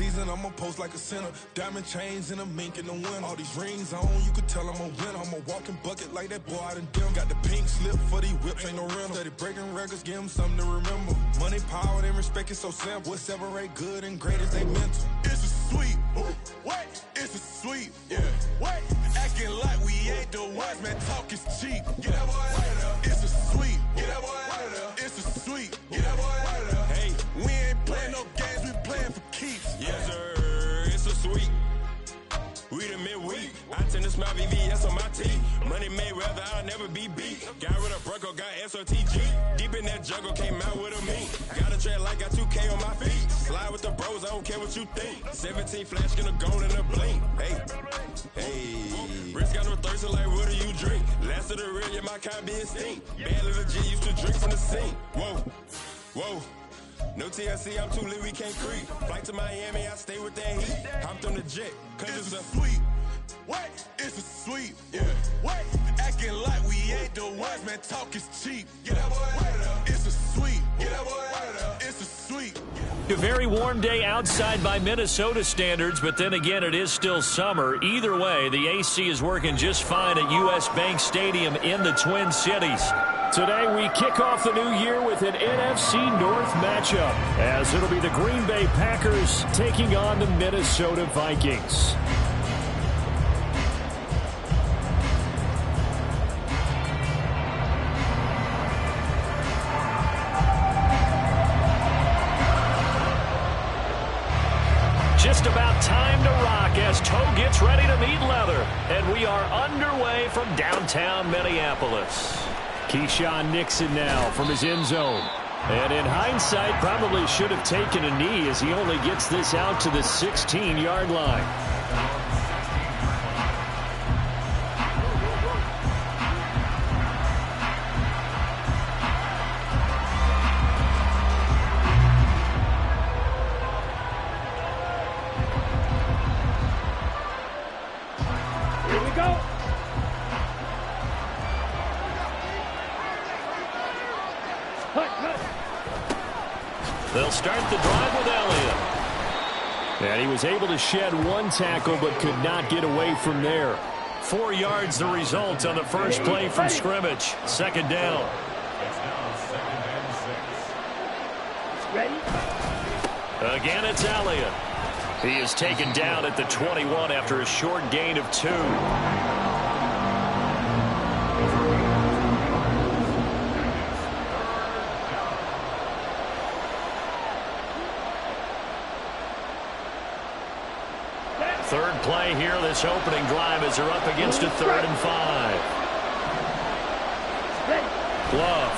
season, I'ma post like a sinner. Diamond chains and a mink in the wind. All these rings on, you could tell I'm a winner. I'm a walking bucket like that boy out in dim. Got the pink slip for these whips, ain't no rental. Steady breaking records, give them something to remember. Money, power, and respect is so simple. What separate good and great is they mental. It's a sweet, what? It's a sweet, yeah. What? Acting like we ain't the ones, man, talk is cheap. Get that boy out of there. It's a sweet, get that boy out of there. It's a sweet, get that boy out of there. Hey, we ain't playing no games, we playing for keeps. Yes, sir, it's a sweet. We the midweek. I tend to smile VVS on my teeth. Money made whether I'll never be beat. Got rid of Bronco, got SOTG. Deep in that jungle, came out with a meat. Got a tread like got 2K on my feet. Slide with the bros, I don't care what you think. 17 flash, gonna go in a blink. Hey. Wrist got no thirst, like what do you drink? Last of the real, yeah, my kind be extinct. Bad little G used to drink from the sink. Whoa. No TLC, I'm too lit, we can't creep. Flight to Miami, I stay with that heat. Hopped on the jet, cause it's a sweet. What? It's a sweet. Yeah. What? Acting like we ain't the ones, man, talk is cheap. Get that boy out of there. It's a sweet. Get that boy out of there. It's a sweet. A very warm day outside by Minnesota standards, but then again, it is still summer. Either way, the AC is working just fine at U.S. Bank Stadium in the Twin Cities. Today, we kick off the new year with an NFC North matchup, as it'll be the Green Bay Packers taking on the Minnesota Vikings. Just about time to rock as Toe gets ready to meet leather. And we are underway from downtown Minneapolis. Keyshawn Nixon now from his end zone. And in hindsight, probably should have taken a knee as he only gets this out to the 16-yard line. They'll start the drive with Elliott. And he was able to shed one tackle but could not get away from there. 4 yards the result on the first play from scrimmage. Second down. Again, it's Elliott. He is taken down at the 21 after a short gain of 2. Third play here, this opening drive as they're up against a 3rd and 5. Glove.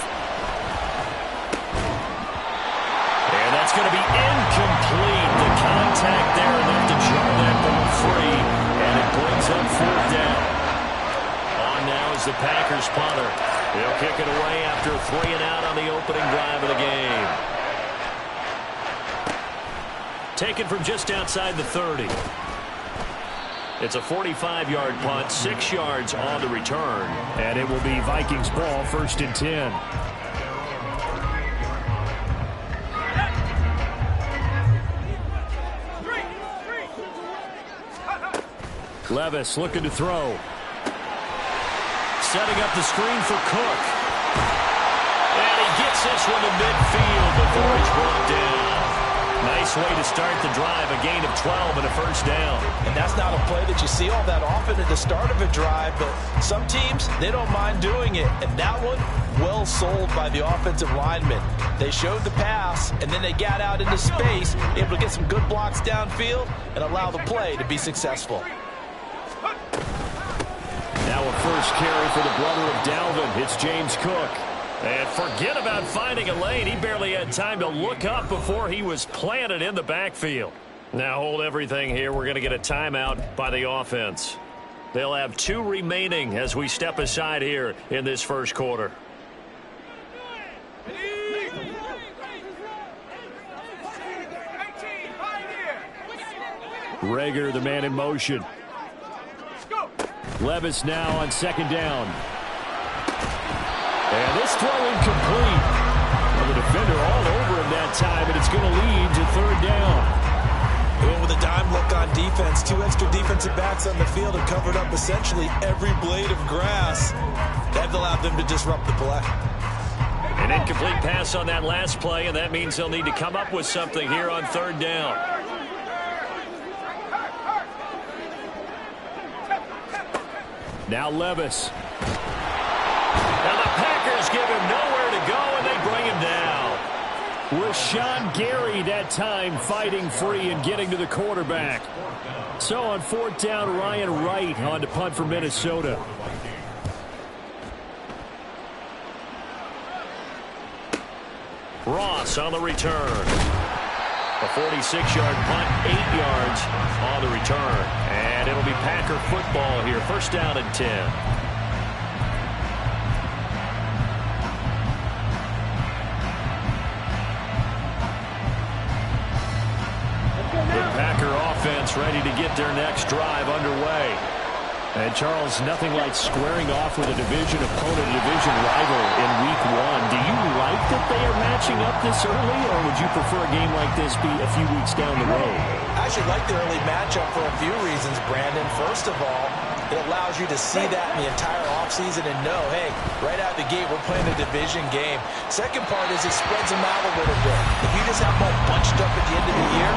And that's going to be incomplete. The contact there enough to jar that ball free, and it brings up 4th down. On now is the Packers punter. They'll kick it away after 3 and out on the opening drive of the game. Taken from just outside the 30. It's a 45-yard punt, 6 yards on the return. And it will be Vikings ball, 1st and 10. Levis looking to throw. Setting up the screen for Cook. And he gets this one to midfield before he's brought down. Nice way to start the drive, a gain of 12 and a 1st down. And that's not a play that you see all that often at the start of a drive, but some teams, they don't mind doing it. And that one, well sold by the offensive lineman. They showed the pass, and then they got out into space, able to get some good blocks downfield and allow the play to be successful. Now a first carry for the brother of Dalvin. It's James Cook. And forget about finding a lane. He barely had time to look up before he was planted in the backfield. Now hold everything here. We're going to get a timeout by the offense. They'll have 2 remaining as we step aside here in this first quarter. Rager, the man in motion. Levis now on 2nd down. And this throw incomplete. Well, the defender all over him that time, and it's going to lead to 3rd down. defense. 2 extra defensive backs on the field and covered up essentially every blade of grass. That allowed them to disrupt the play. An incomplete pass on that last play, and that means they'll need to come up with something here on 3rd down. Now Levis. And the Packers give him nowhere to go, and they bring him down. Rashawn Gary that time fighting free and getting to the quarterback. So on 4th down, Ryan Wright on to punt for Minnesota. Ross on the return. A 46-yard punt, 8 yards on the return. And it'll be Packer football here. 1st down and 10. The Packer offense ready to get their next drive underway. And Charles, nothing like squaring off with a division opponent, a division rival in week 1. Do you like that they are matching up this early, or would you prefer a game like this be a few weeks down the road? I actually like the early matchup for a few reasons, Brandon. First of all, it allows you to see that in the entire offseason and know, hey, right out of the gate, we're playing a division game. Second part is it spreads them out a little bit. If you just have them all bunched up at the end of the year,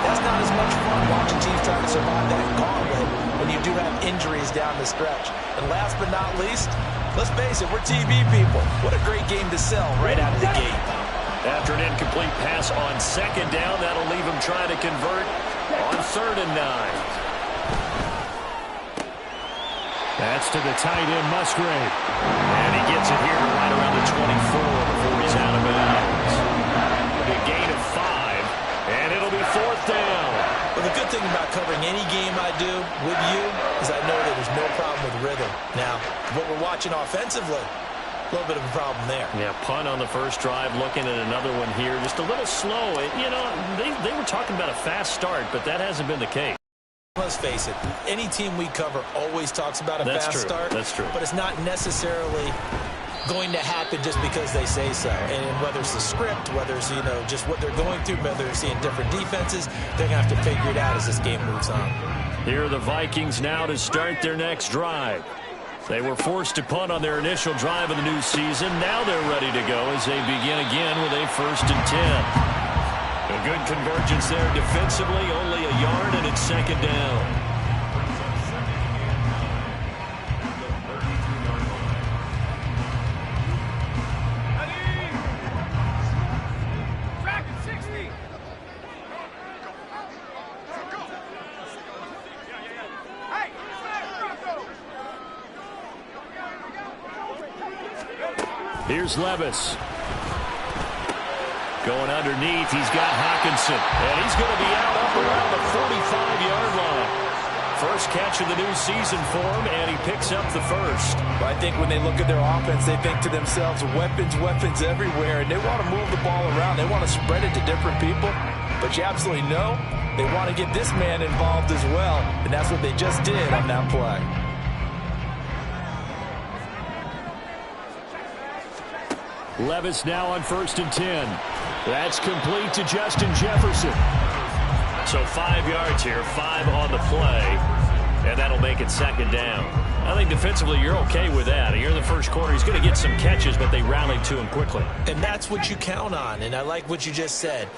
that's not as much fun watching teams trying to survive that gauntlet when you do have injuries down the stretch. And last but not least, let's face it, we're TV people. What a great game to sell right out of the gate. After an incomplete pass on 2nd down, that'll leave him trying to convert on 3rd and 9. That's to the tight end, Musgrave. And he gets it here right around the 24 before he's out of bounds. A gain of 5, and it'll be 4th down. Well, the good thing about covering any game I do with you is I know that there's no problem with rhythm. Now, what we're watching offensively, a little bit of a problem there. Yeah, punt on the first drive, looking at another one here. Just a little slow. You know, they were talking about a fast start, but that hasn't been the case. Let's face it, any team we cover always talks about a fast start. That's true. But it's not necessarily going to happen just because they say so. And whether it's the script, whether it's, you know, just what they're going through, whether they're seeing different defenses, they're going to have to figure it out as this game moves on. Here are the Vikings now to start their next drive. They were forced to punt on their initial drive of the new season. Now they're ready to go as they begin again with a 1st and 10. A good convergence there defensively, only a yard, and it's 2nd down. Here's Levis. Going underneath, he's got Hawkinson. And he's going to be out up around the 45-yard line. First catch of the new season for him, and he picks up the 1st. I think when they look at their offense, they think to themselves, weapons, weapons everywhere, and they want to move the ball around. They want to spread it to different people. But you absolutely know they want to get this man involved as well, and that's what they just did on that play. Levis now on 1st and 10. That's complete to Justin Jefferson. So 5 yards here, 5 on the play, and that'll make it 2nd down. I think defensively you're okay with that. Here in the first quarter, he's going to get some catches, but they rallied to him quickly. And that's what you count on, and I like what you just said.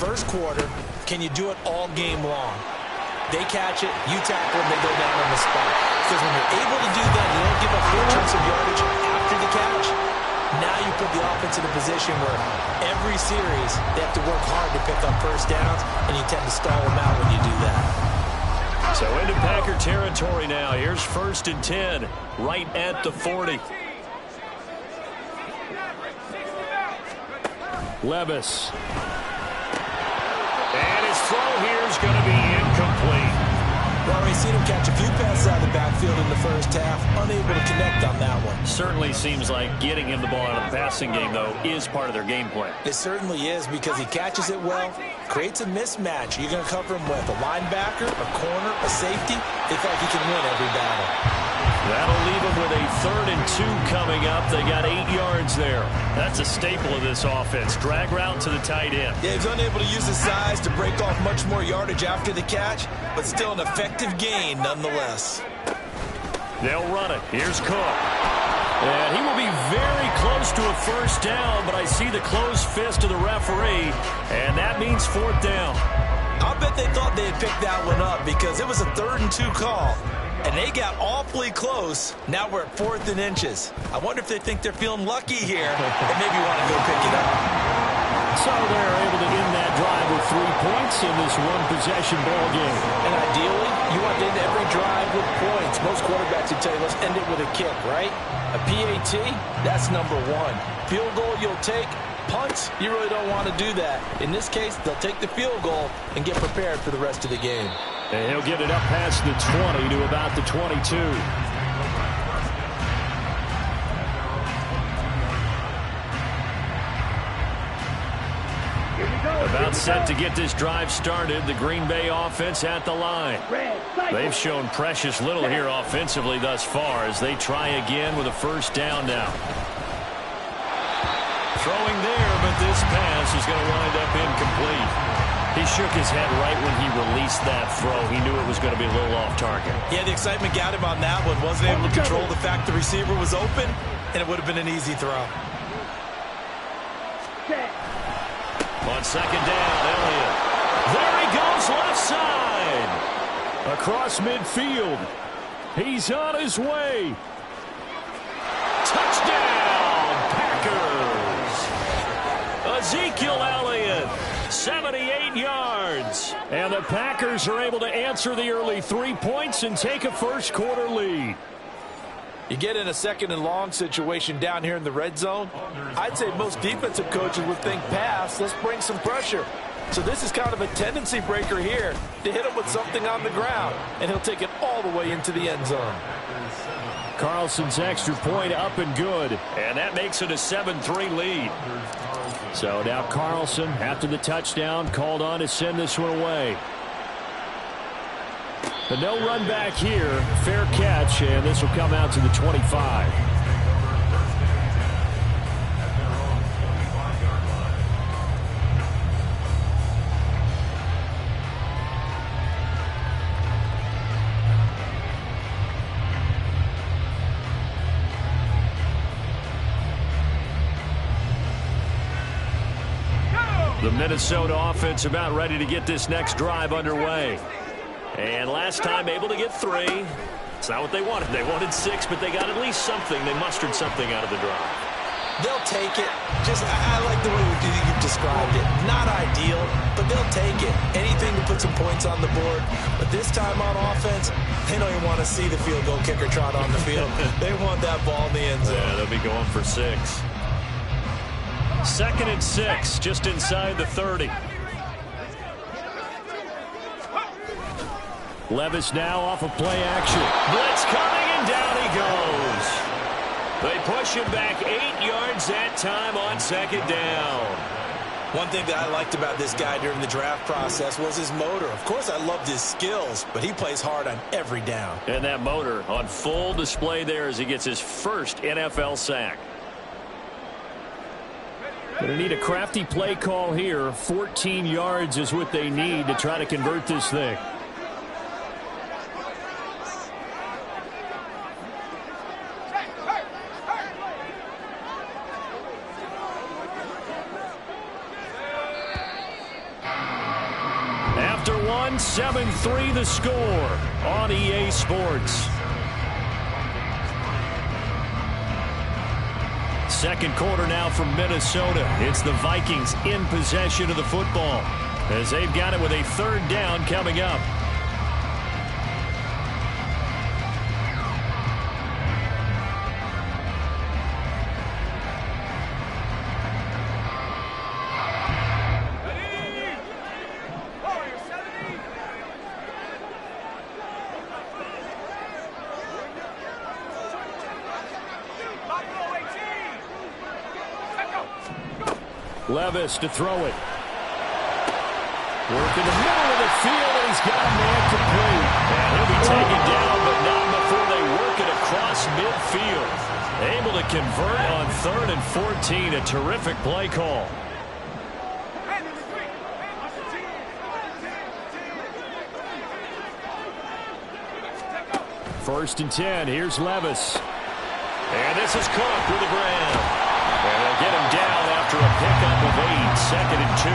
First quarter, can you do it all game long? They catch it, you tackle them, they go down on the spot. Because when you're able to do that, you don't give up 4 chunks of yardage after the catch. Now you put the offense in a position where every series they have to work hard to pick up 1st downs, and you tend to stall them out when you do that. So into Packer territory now. Here's 1st and 10, right at the 40. Levis. And his throw here is going to be incomplete. Well, we've seen him catch a few passes out of the backfield in the first half, unable to connect on that one. Certainly seems like getting him the ball out of the passing game, though, is part of their game plan. It certainly is, because he catches it well, creates a mismatch. You're going to cover him with a linebacker, a corner, a safety. They feel like he can win every battle. That'll leave them with a 3rd and 2 coming up. They got 8 yards there. That's a staple of this offense. Drag route to the tight end. Yeah, he's unable to use his size to break off much more yardage after the catch, but still an effective gain nonetheless. They'll run it. Here's Cook. And he will be very close to a first down, but I see the closed fist of the referee, and that means 4th down. I'll bet they thought they had picked that one up because it was a 3rd and 2 call, and they got awfully close. Now we're at 4th and inches. I wonder if they think they're feeling lucky here and maybe want to go pick it up. So they're able to end that drive with 3 points in this one-possession ball game. And ideally, you want to end every drive with points. Most quarterbacks would tell you, let's end it with a kick, right? A PAT, that's number 1. Field goal you'll take. Punts, you really don't want to do that. In this case, they'll take the field goal and get prepared for the rest of the game. And he'll get it up past the 20 to about the 22. About set to get this drive started. The Green Bay offense at the line. They've shown precious little here offensively thus far as they try again with a first down now. Throwing there, but this pass is going to wind up incomplete. He shook his head right when he released that throw. He knew it was going to be a little off target. Yeah, the excitement got him on that one. Wasn't able to control the fact the receiver was open, and it would have been an easy throw. On second down, Elliott. There he goes left side. Across midfield. He's on his way. Touchdown, Packers. Ezekiel Elliott, 78 yards. And the Packers are able to answer the early 3 points and take a first-quarter lead. You get in a 2nd and long situation down here in the red zone. I'd say most defensive coaches would think pass. Let's bring some pressure. So this is kind of a tendency breaker here to hit him with something on the ground, and he'll take it all the way into the end zone. Carlson's extra point up and good, and that makes it a 7-3 lead. So now Carlson, after the touchdown, called on to send this one away. But no run back here. Fair catch, and this will come out to the 25. The Minnesota offense about ready to get this next drive underway. And last time able to get 3. It's not what they wanted. They wanted 6, but they got at least something. They mustered something out of the drive. They'll take it. I like the way you've described it. Not ideal, but they'll take it. Anything to put some points on the board. But this time on offense, they don't even want to see the field goal kicker trot on the field. They want that ball in the end zone. Yeah, they'll be going for 6. 2nd and 6, just inside the 30. Levis now off of play action. Blitz coming, and down he goes. They push him back 8 yards that time on 2nd down. One thing that I liked about this guy during the draft process was his motor. Of course, I loved his skills, but he plays hard on every down. And that motor on full display there as he gets his first NFL sack. Going to need a crafty play call here. 14 yards is what they need to try to convert this thing. After one, 7-3 the score on EA Sports. Second quarter now from Minnesota. It's the Vikings in possession of the football as they've got it with a 3rd down coming up. Levis to throw it. Work in the middle of the field, and he's got a man complete. And he'll be taken down, but not before they work it across midfield. Able to convert on 3rd and 14. A terrific play call. First and 10. Here's Levis. And this is Cook with the grab. And they'll get him down after a pickup of 8. 2nd and 2.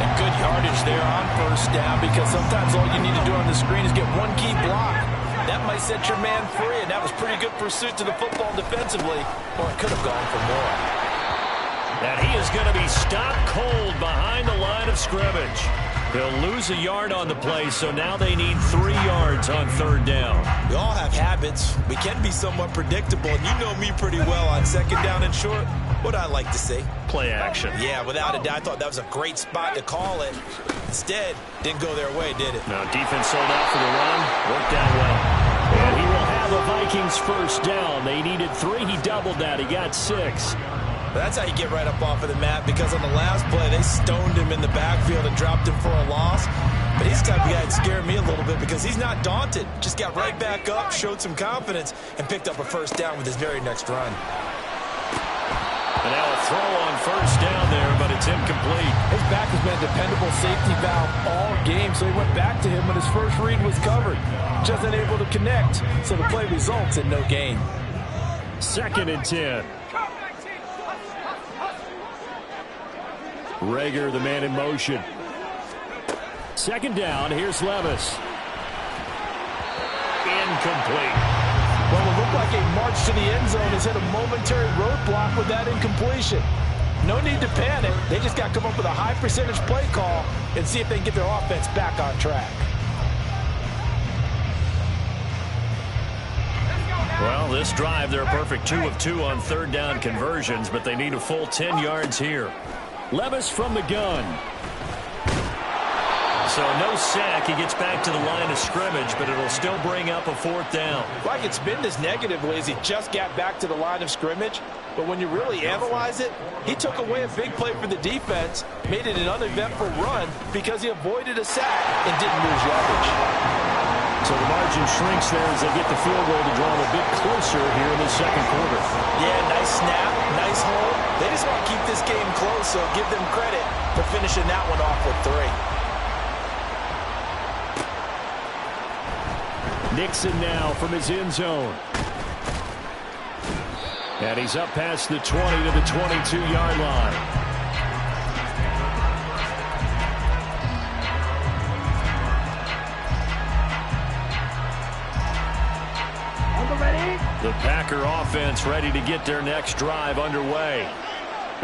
And good yardage there on first down, because sometimes all you need to do on the screen is get one key block. That might set your man free, and that was pretty good pursuit to the football defensively, or it could have gone for more. And he is going to be stopped cold behind the line of scrimmage. He'll lose a yard on the play, so now they need 3 yards on 3rd down. We all have habits. We can be somewhat predictable, and you know me pretty well on 2nd down and short. What I like to say? Play action. Yeah, without a doubt. I thought that was a great spot to call it. Instead, didn't go their way, did it? Now, defense sold out for the run. Worked out well. And he will have a Vikings first down. They needed 3. He doubled that. He got 6. That's how you get right up off of the mat, because on the last play, they stoned him in the backfield and dropped him for a loss. But he's the type of guy that scared me a little bit, because he's not daunted. Just got right back up, showed some confidence, and picked up a first down with his very next run. And now a throw on first down there, but it's incomplete. His back has been a dependable safety valve all game, so he went back to him when his first read was covered. Just unable to connect, so the play results in no gain. 2nd and 10. Rager, the man in motion. 2nd down, here's Levis. Incomplete. Well, it looked like a march to the end zone has hit a momentary roadblock with that incompletion. No need to panic. They just got to come up with a high percentage play call and see if they can get their offense back on track. Well, this drive, they're a perfect 2 of 2 on 3rd down conversions, but they need a full 10 yards here. Levis from the gun. So no sack. He gets back to the line of scrimmage, but it'll still bring up a 4th down. Like it's been this negatively as he just got back to the line of scrimmage. But when you really analyze it, he took away a big play for the defense, made it an uneventful run because he avoided a sack and didn't lose yardage. So the margin shrinks there as they get the field goal to draw them a bit closer here in the 2nd quarter. Yeah, nice snap, nice hold. They just want to keep this game close, so give them credit for finishing that one off with 3. Nixon now from his end zone. And he's up past the 20 to the 22-yard line. The Packer offense ready to get their next drive underway.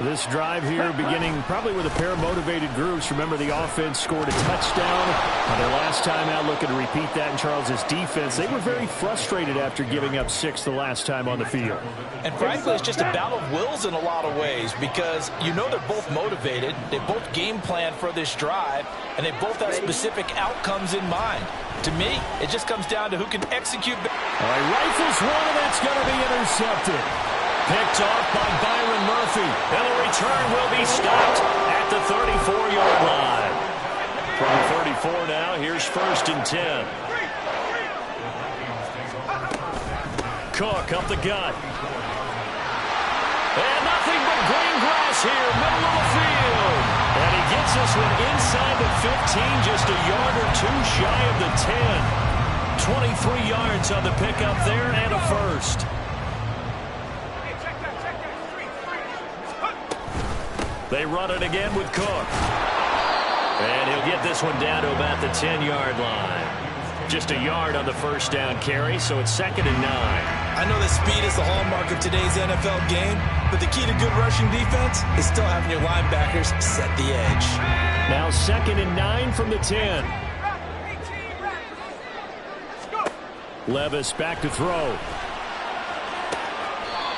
This drive here beginning probably with a pair of motivated groups. Remember, the offense scored a touchdown on their last time out, looking to repeat that in Charles's defense. They were very frustrated after giving up 6 the last time on the field. And frankly, it's just a battle of wills in a lot of ways, because you know they're both motivated. They both game plan for this drive, and they both have specific outcomes in mind. To me, it just comes down to who can execute. All right, rifles one, and that's going to be intercepted. Picked off by Byron Murphy. And the return will be stopped at the 34-yard line. From the 34 now, here's 1st and 10. Cook up the gut. And nothing but green grass here, middle of the field. And he gets this one inside the 15, just a yard or 2 shy of the 10. 23 yards on the pickup there and a first. They run it again with Cook. And he'll get this one down to about the 10-yard line. Just a yard on the first down carry, so it's 2nd and 9. I know that speed is the hallmark of today's NFL game, but the key to good rushing defense is still having your linebackers set the edge. Now 2nd and 9 from the 10. Levis back to throw.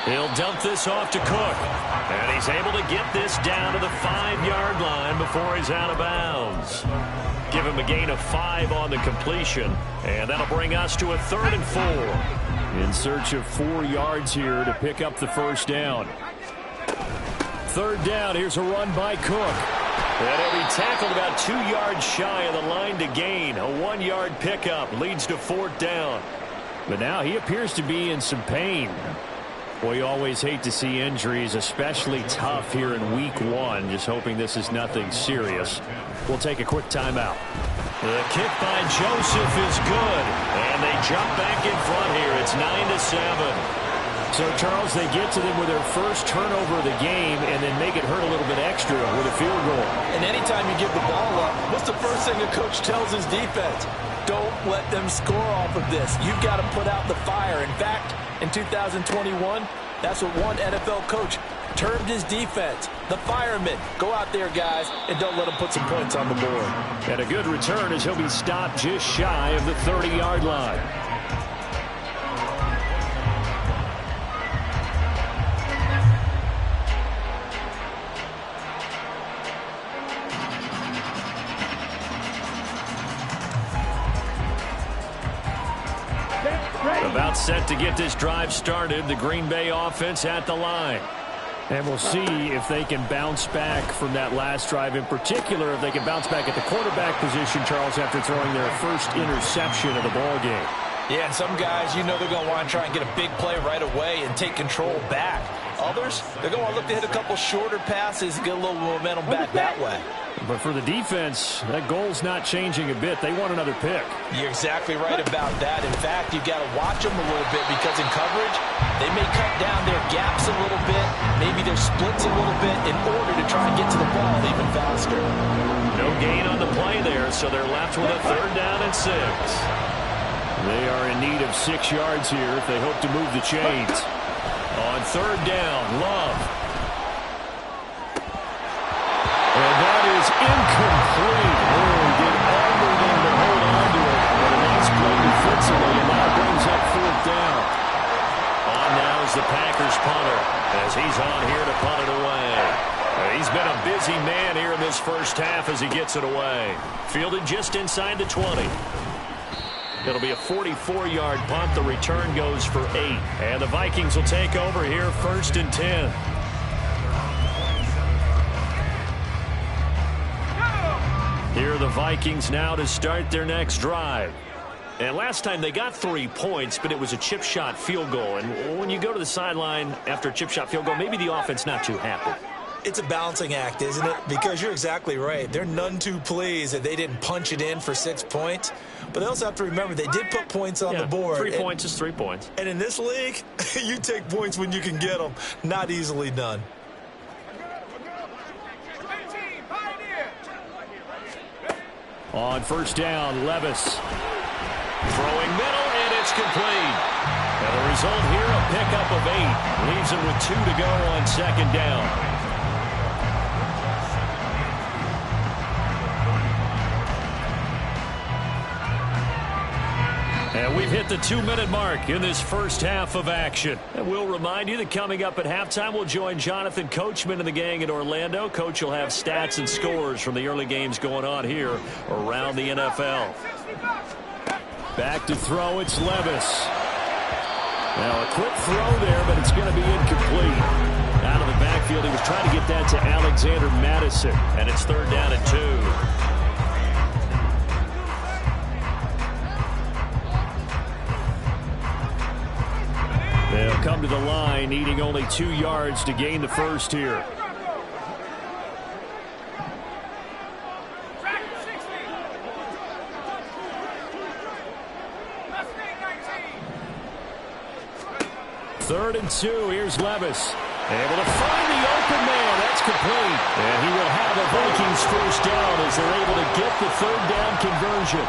He'll dump this off to Cook. And he's able to get this down to the 5-yard line before he's out of bounds. Give him a gain of 5 on the completion. And that'll bring us to a 3rd and 4. In search of 4 yards here to pick up the first down. 3rd down, here's a run by Cook. And he'll be tackled about 2 yards shy of the line to gain. A 1-yard pickup leads to 4th down. But now he appears to be in some pain. Well, you always hate to see injuries, especially tough here in week 1. Just hoping this is nothing serious. We'll take a quick timeout. The kick by Joseph is good, and they jump back in front here. It's 9-7. So, Charles, they get to them with their first turnover of the game and then make it hurt a little bit extra with a field goal. And anytime you give the ball up, what's the first thing a coach tells his defense? Don't let them score off of this. You've got to put out the fire. In fact, in 2021, that's what one NFL coach termed his defense, the firemen. Go out there, guys, and don't let them put some points on the board. And a good return as he'll be stopped just shy of the 30-yard line. About set to get this drive started. The Green Bay offense at the line. And we'll see if they can bounce back from that last drive. In particular, if they can bounce back at the quarterback position, Charles, after throwing their first interception of the ball game. Yeah, and some guys, you know they're going to want to try and get a big play right away and take control back. Others, they're going to look to hit a couple shorter passes and get a little momentum back that way. But for the defense, that goal's not changing a bit. They want another pick. You're exactly right about that. In fact, you've got to watch them a little bit because in coverage, they may cut down their gaps a little bit, maybe their splits a little bit in order to try and get to the ball even faster. No gain on the play there, so they're left with a 3rd down and 6. They are in need of 6 yards here if they hope to move the chains. On 3rd down, Love. And that is incomplete. Oh, he did everything to hold on to it. But a nice play defensively, and now brings up 4th down. On now is the Packers punter, as he's on here to punt it away. He's been a busy man here in this first half as he gets it away. Fielded just inside the 20. It'll be a 44-yard punt. The return goes for 8. And the Vikings will take over here 1st and 10. Here are the Vikings now to start their next drive. And last time they got 3 points, but it was a chip shot field goal. And when you go to the sideline after a chip shot field goal, maybe the offense not too happy. It's a balancing act, isn't it? Because you're exactly right. They're none too pleased that they didn't punch it in for 6 points. But they also have to remember they did put points on the board. 3 points is 3 points. And in this league, you take points when you can get them. Not easily done. On 1st down, Levis. Throwing middle, and it's complete. And the result here, a pickup of 8. Leaves him with 2 to go on 2nd down. And we've hit the 2-minute mark in this first half of action. And we'll remind you that coming up at halftime, we'll join Jonathan Coachman and the gang in Orlando. Coach will have stats and scores from the early games going on here around the NFL. Back to throw, it's Levis. Now a quick throw there, but it's going to be incomplete. Out of the backfield, he was trying to get that to Alexander Madison. And it's 3rd down and 2. They'll come to the line, needing only 2 yards to gain the first here. Third and 2, here's Levis. Able to find the open man, that's complete. And he will have a Vikings first down as they're able to get the 3rd down conversion.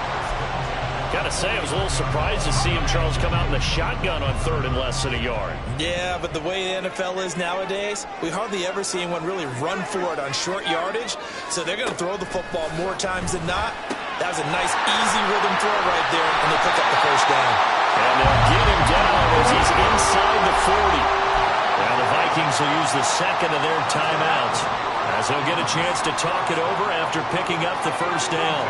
Gotta say, I was a little surprised to see him, Charles, come out in the shotgun on 3rd and less than a yard. Yeah, but the way the NFL is nowadays, we hardly ever see anyone really run for it on short yardage. So they're going to throw the football more times than not. That was a nice, easy rhythm throw right there, and they pick up the first down. And they'll get him down as he's inside the 40. Now the Vikings will use the 2nd of their timeouts as they'll get a chance to talk it over after picking up the first down.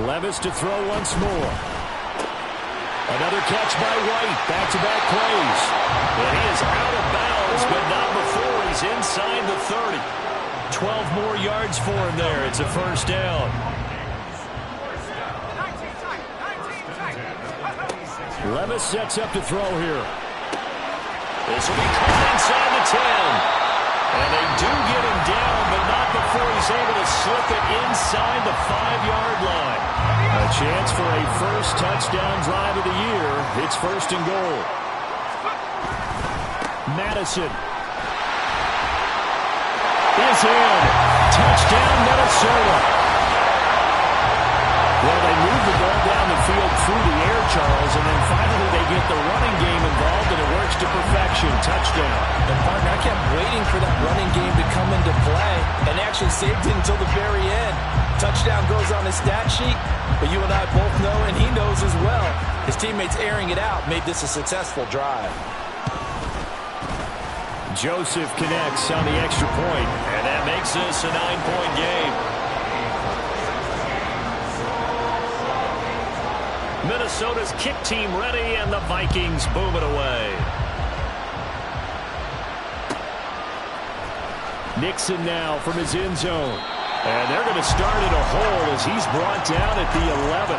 Levis to throw once more. Another catch by White. Back-to-back plays. And he is out of bounds, but not before he's inside the 30. 12 more yards for him there. It's a first down. Levis sets up to throw here. This will be caught inside the 10. And they do get him down, but not before he's able to slip it inside the 5-yard line. A chance for a first touchdown drive of the year. It's first and goal. Madison is in. Touchdown, Minnesota. Well, they move the ball down the field through the air, Charles, and then finally they get the running game involved, and it works to perfection. Touchdown. And, partner, I kept waiting for that running game to come into play and actually saved it until the very end. Touchdown goes on his stat sheet, but you and I both know, and he knows as well, his teammates airing it out made this a successful drive. Joseph connects on the extra point, and that makes this a 9-point game. Minnesota's kick team ready, and the Vikings boom it away. Nixon now from his end zone. And they're going to start at a hole as he's brought down at the 11.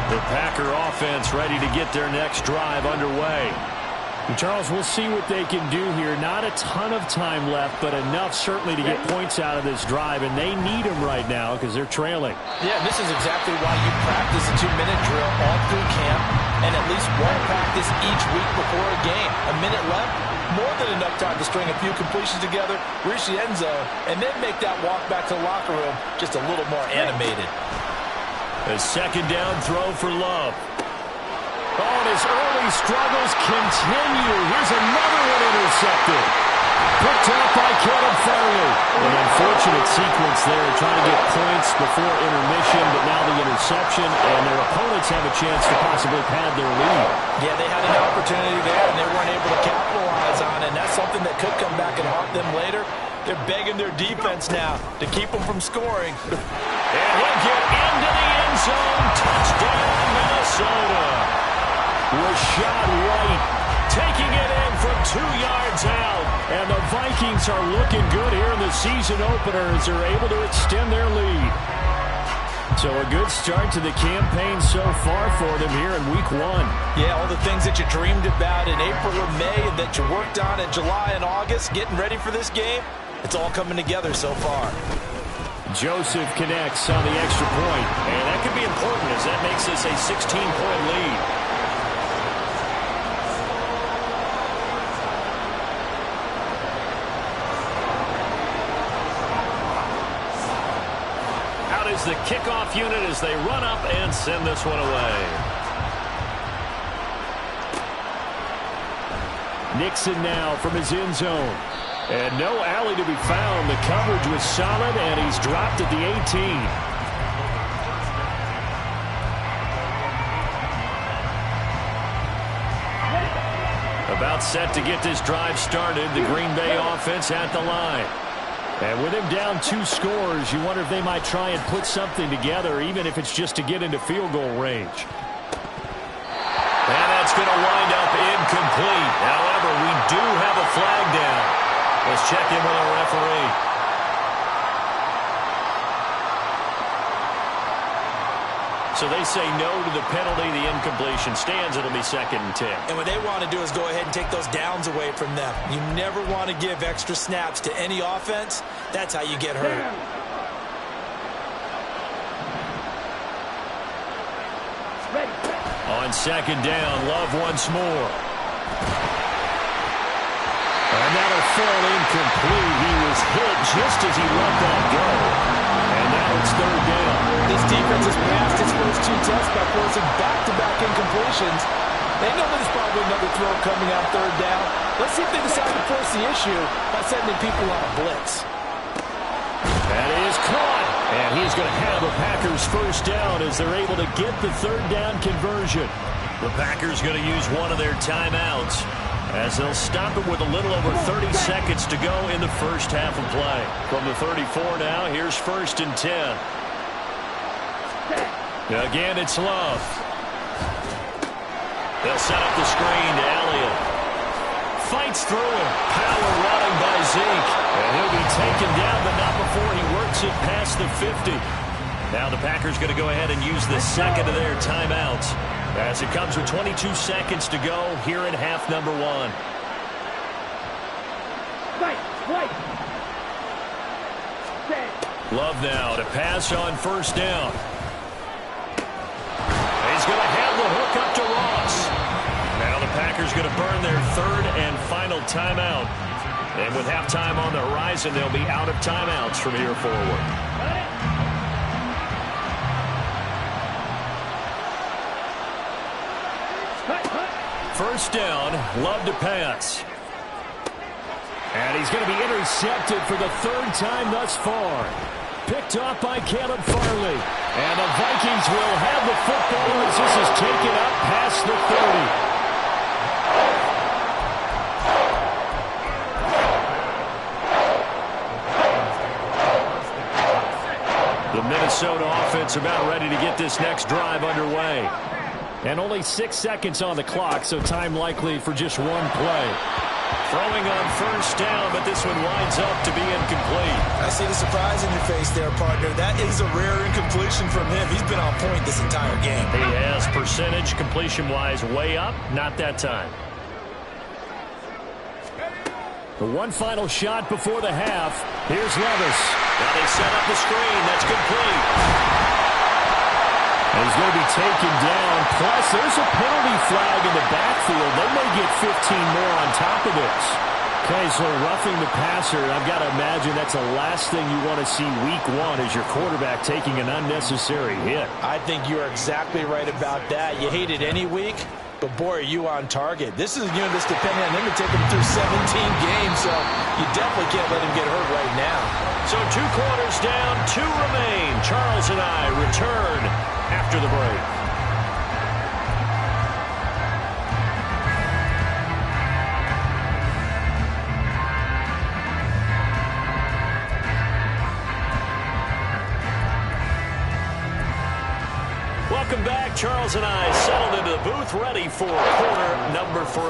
The Packer offense ready to get their next drive underway. And Charles, we'll see what they can do here. Not a ton of time left, but enough certainly to get points out of this drive, and they need them right now because they're trailing. Yeah, this is exactly why you practice a 2-minute drill all through camp and at least one practice each week before a game. A minute left, more than enough time to string a few completions together, reach the end zone, and then make that walk back to the locker room just a little more animated. A second down throw for Love. Oh, and his early struggles continue. Here's another one intercepted. Picked up by Kevin Farley. An unfortunate sequence there, trying to get points before intermission, but now the interception, and their opponents have a chance to possibly pad their lead. Yeah, they had an opportunity there, and they weren't able to capitalize on it, and that's something that could come back and haunt them later. They're begging their defense now to keep them from scoring. And he'll get into the end zone. Touchdown, Minnesota. Rashad White taking it in from 2 yards out. And the Vikings are looking good here in the season opener as they're able to extend their lead. So a good start to the campaign so far for them here in week 1. Yeah, all the things that you dreamed about in April or May and that you worked on in July and August, getting ready for this game, it's all coming together so far. Joseph connects on the extra point, and that could be important as that makes this a 16-point lead. Out is the kickoff unit as they run up and send this one away. Nixon now from his end zone. And no alley to be found. The coverage was solid, and he's dropped at the 18. About set to get this drive started. The Green Bay offense at the line. And with him down 2 scores, you wonder if they might try and put something together, even if it's just to get into field goal range. And that's going to wind up incomplete. However, we do have a flag down. Let's check in with our referee. So they say no to the penalty. The incompletion stands. It'll be 2nd and 10. And what they want to do is go ahead and take those downs away from them. You never want to give extra snaps to any offense. That's how you get hurt. On 2nd down, Love once more. And that'll fall incomplete. He was hit just as he let that go. And now it's 3rd down. This defense has passed its first 2 tests by forcing back-to-back incompletions. They know there's probably another throw coming on 3rd down. Let's see if they decide to force the issue by sending people on a blitz. That is caught. And he's going to have a Packers first down as they're able to get the 3rd down conversion. The Packers going to use one of their timeouts as they'll stop it with a little over 30 seconds to go in the first half of play. From the 34 now, here's 1st and 10. Again, it's Love. They'll set up the screen to Elliott. Fights through him. Power running by Zeke. And he'll be taken down, but not before he works it past the 50. Now the Packers going to go ahead and use the second of their timeouts as it comes with 22 seconds to go here in half number 1. Love now to pass on first down. He's going to have the hook up to Ross. Now the Packers going to burn their third and final timeout. And with halftime on the horizon, they'll be out of timeouts from here forward. First down, Love to pass. And he's going to be intercepted for the third time thus far. Picked off by Caleb Farley. And the Vikings will have the football as this is taken up past the 30. The Minnesota offense about ready to get this next drive underway. And only 6 seconds on the clock, so time likely for just one play. Throwing on first down, but this one winds up to be incomplete. I see the surprise in your face there, partner. That is a rare incompletion from him. He's been on point this entire game. He has percentage completion-wise way up, not that time. The one final shot before the half. Here's Levis. Now they set up the screen. That's complete. And he's going to be taken down. Plus, there's a penalty flag in the backfield. They may get 15 more on top of this. Okay, so roughing the passer, I've got to imagine that's the last thing you want to see week 1 is your quarterback taking an unnecessary hit. I think you're exactly right about that. You hate it any week, but boy, are you on target. This is a unit that's depending on him to take him through 17 games, so you definitely can't let him get hurt right now. So 2 quarters down, 2 remain. Charles and I return after the break. Welcome back. Charles and I settled into the booth ready for quarter number 3.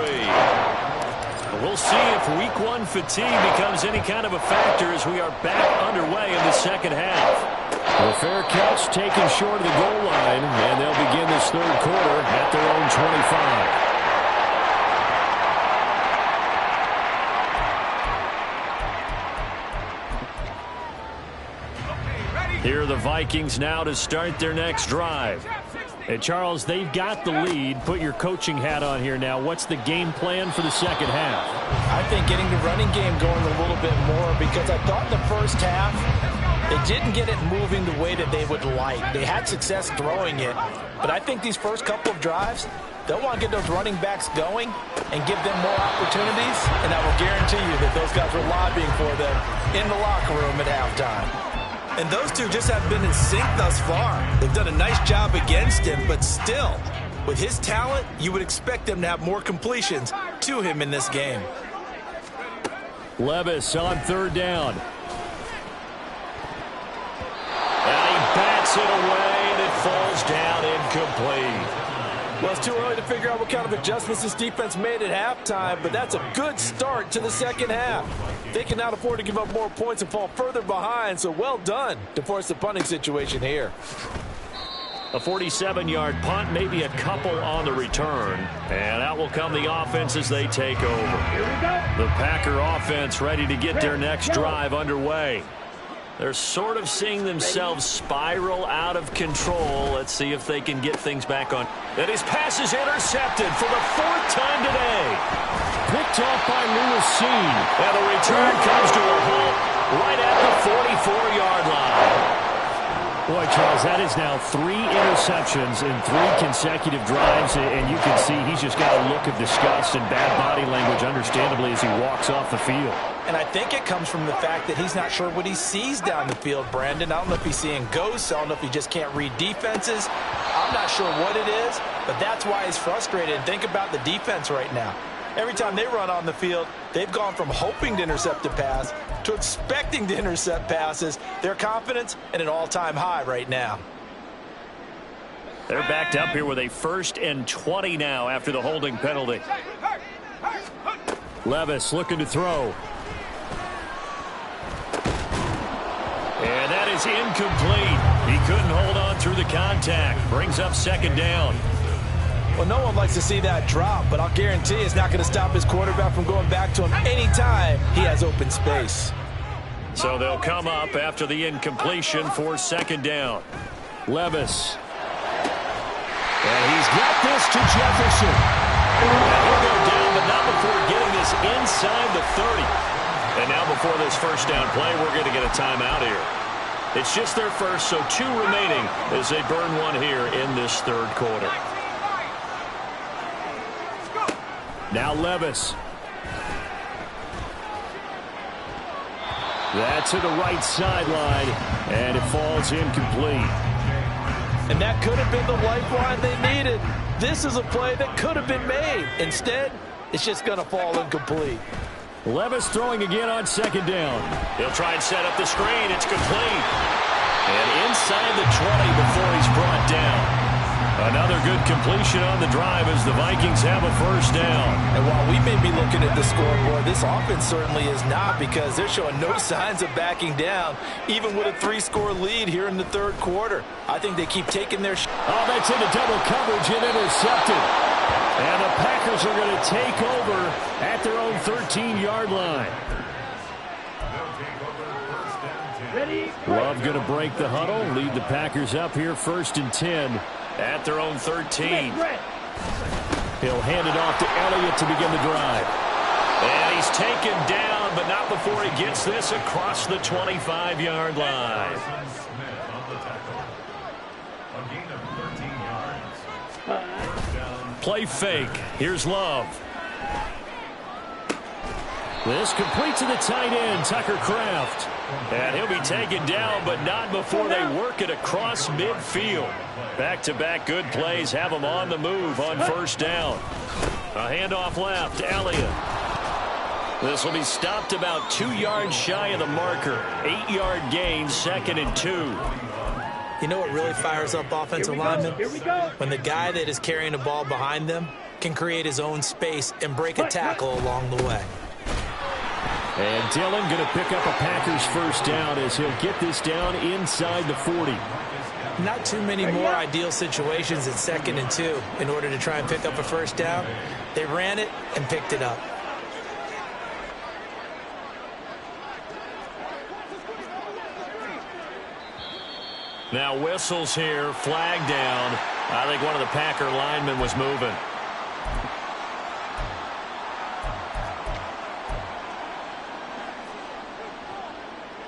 We'll see if week 1 fatigue becomes any kind of a factor as we are back underway in the second half. A fair catch taken short of the goal line, and they'll begin this third quarter at their own 25. Here are the Vikings now to start their next drive. And Charles, they've got the lead. Put your coaching hat on here now. What's the game plan for the second half? I think getting the running game going a little bit more, because I thought in the first half they didn't get it moving the way that they would like. They had success throwing it, but I think these first couple of drives, they'll want to get those running backs going and give them more opportunities, and I will guarantee you that those guys were lobbying for them in the locker room at halftime. And those two just haven't been in sync thus far. They've done a nice job against him, but still, with his talent, you would expect them to have more completions to him in this game. Levis on third down. And he bats it away, and it falls down incomplete. Well, it's too early to figure out what kind of adjustments this defense made at halftime, but that's a good start to the second half. They cannot afford to give up more points and fall further behind, so well done to force the punting situation here. A 47-yard punt, maybe a couple on the return. And out will come the offense as they take over. The Packer offense ready to get their next drive underway. They're sort of seeing themselves spiral out of control. Let's see if they can get things back on. And his pass is intercepted for the 4th time today. Picked off by Lewis Seen. And the return comes to a halt right at the 44-yard line. Boy, Charles, that is now 3 interceptions in 3 consecutive drives, and you can see he's just got a look of disgust and bad body language, understandably, as he walks off the field. And I think it comes from the fact that he's not sure what he sees down the field, Brandon. I don't know if he's seeing ghosts. I don't know if he just can't read defenses. I'm not sure what it is, but that's why he's frustrated. Think about the defense right now. Every time they run on the field, they've gone from hoping to intercept a pass to expecting to intercept passes. Their confidence at an all-time high right now. They're backed up here with a 1st and 20 now after the holding penalty. Levis looking to throw. And that is incomplete. He couldn't hold on through the contact. Brings up second down. Well, no one likes to see that drop, but I'll guarantee it's not going to stop his quarterback from going back to him anytime he has open space. So they'll come up after the incompletion for second down. Levis. And he's got this to Jefferson. And he'll go down, but not before getting this inside the 30. And now before this first down play, we're going to get a timeout here. It's just their first, so 2 remaining as they burn one here in this third quarter. Now Levis. That's to the right sideline, and it falls incomplete. And that could have been the lifeline they needed. This is a play that could have been made. Instead, it's just going to fall incomplete. Levis throwing again on second down. He'll try and set up the screen. It's complete. And inside the 20 before he's brought down. Another good completion on the drive as the Vikings have a first down. And while we may be looking at the scoreboard, this offense certainly is not, because they're showing no signs of backing down, even with a 3-score lead here in the third quarter. I think they keep taking their Oh, that's into double coverage and intercepted. And the Packers are going to take over at their own 13-yard line. Love going to break the huddle, lead the Packers up here 1st and 10 at their own 13. He'll hand it off to Elliott to begin the drive. And he's taken down, but not before he gets this across the 25-yard line. Play fake. Here's Love. This complete to the tight end, Tucker Kraft. And he'll be taken down, but not before they work it across midfield. Back-to-back good plays have them on the move on first down. A handoff left, Elliott. This will be stopped about 2 yards shy of the marker. 8-yard gain, 2nd and 2. You know what really fires up offensive linemen? When the guy that is carrying the ball behind them can create his own space and break a tackle along the way. And Dillon going to pick up a Packers first down as he'll get this down inside the 40. Not too many more ideal situations at 2nd and 2 in order to try and pick up a first down. They ran it and picked it up. Now whistles here, flag down. I think one of the Packer linemen was moving.